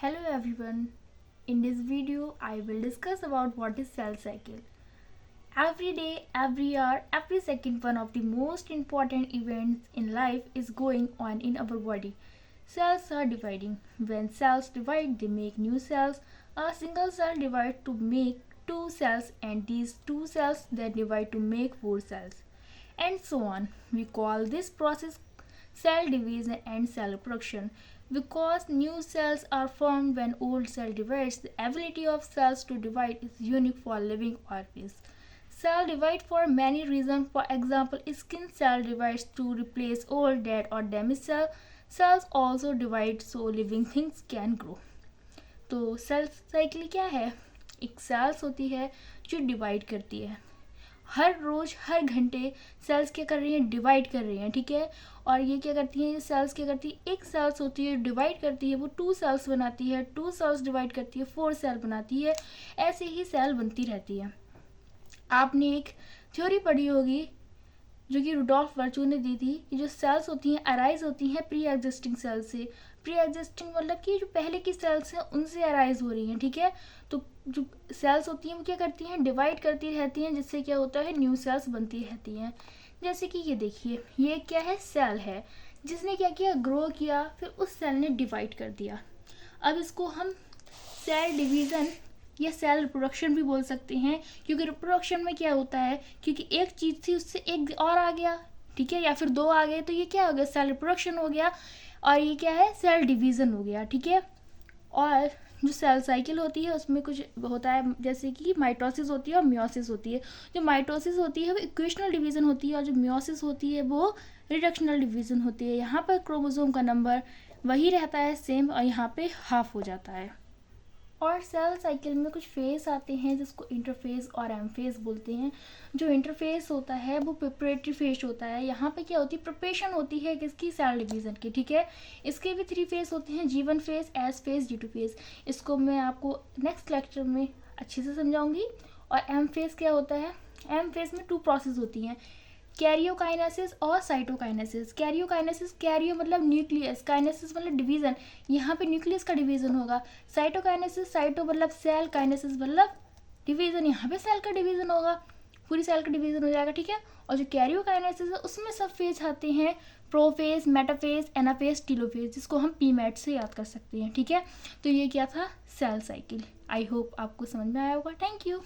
Hello everyone. In this video, I will discuss about what is cell cycle. Every day, every hour, every second, one of the most important events in life is going on in our body. Cells are dividing. When cells divide, they make new cells. A single cell divides to make two cells, and these two cells then divide to make four cells, and so on. We call this process cell division and cell reproduction. Because new cells are formed when old cell divides, the ability of cells to divide is unique for living organisms. Cell divide for many reasons. For example, skin cell divides to replace old, dead or damaged cell. Cells also divide so living things can grow. तो cell cycle क्या है? एक sales होती है जो divide करती है. हर रोज हर घंटे सेल्स क्या कर रही हैं? डिवाइड कर रही हैं. ठीक है. और ये क्या करती हैं? ये सेल्स क्या करती है? एक सेल्स होती है डिवाइड करती है, वो टू सेल्स बनाती है. टू सेल्स डिवाइड करती है, फोर सेल बनाती है. ऐसे ही सेल बनती रहती है. आपने एक थ्योरी पढ़ी होगी जो कि रुडोल्फ वर्चू ने दी थी कि जो सेल्स होती हैं अराइज होती हैं प्री एग्जिस्टिंग सेल से. प्री एग्जिस्टिंग मतलब कि जो पहले की सेल्स हैं उनसे अराइज हो रही हैं. ठीक है. तो जो सेल्स होती हैं वो क्या करती हैं? डिवाइड करती रहती हैं, जिससे क्या होता है? न्यू सेल्स बनती रहती हैं. जैसे कि ये देखिए, ये क्या है? सेल है जिसने क्या किया? ग्रो किया, फिर उस सेल ने डिवाइड कर दिया. अब इसको हम सेल डिवीज़न या सेल रिप्रोडक्शन भी बोल सकते हैं, क्योंकि रिप्रोडक्शन में क्या होता है, क्योंकि एक चीज़ थी उससे एक और आ गया. ठीक है. या फिर दो आ गए, तो ये क्या हो गया? सेल रिप्रोडक्शन हो गया. और ये क्या है? सेल डिवीज़न हो गया. ठीक है. और जो सेल साइकिल होती है उसमें कुछ होता है, जैसे कि माइटोसिस होती है और मियोसिस होती है. जो माइटोसिस होती है वो इक्वेशनल डिवीज़न होती है, और जो मियोसिस होती है वो रिडक्शनल डिवीज़न होती है. यहाँ पर क्रोमोसोम का नंबर वही रहता है सेम, और यहाँ पे हाफ हो जाता है. और सेल साइकिल में कुछ फेज आते हैं जिसको इंटरफेज और एमफेज बोलते हैं. जो इंटरफेज होता है वो प्रिपरेटरी फेज होता है. यहाँ पे क्या होती है? प्रिपरेशन होती है किसकी? सेल डिवीज़न की. ठीक है. इसके भी थ्री फेज होते हैं: G1 phase, S phase, G2 phase. इसको मैं आपको नेक्स्ट लेक्चर में अच्छे से समझाऊंगी. और एम फेज क्या होता है? एम फेज में टू प्रोसेस होती हैं: कैरियोकाइनेसिस और साइटोकाइनेसिस. कैरियोकाइनेसिस, कैरियो मतलब न्यूक्लियस, काइनेसिस मतलब डिवीज़न. यहाँ पे न्यूक्लियस का डिवीज़न होगा. साइटोकाइनेसिस, साइटो मतलब सेल, काइनेसिस मतलब डिवीज़न. यहाँ पे सेल का डिवीज़न होगा, पूरी सेल का डिवीज़न हो जाएगा. ठीक है. और जो कैरियोकाइनेसिस है उसमें सब फेज आते हैं: प्रोफेज, मेटाफेज, एनाफेज, टीलोफेज, जिसको हम पीमेट से याद कर सकते हैं. ठीक है. तो ये क्या था? Cell cycle. आई होप आपको समझ में आया होगा. Thank you.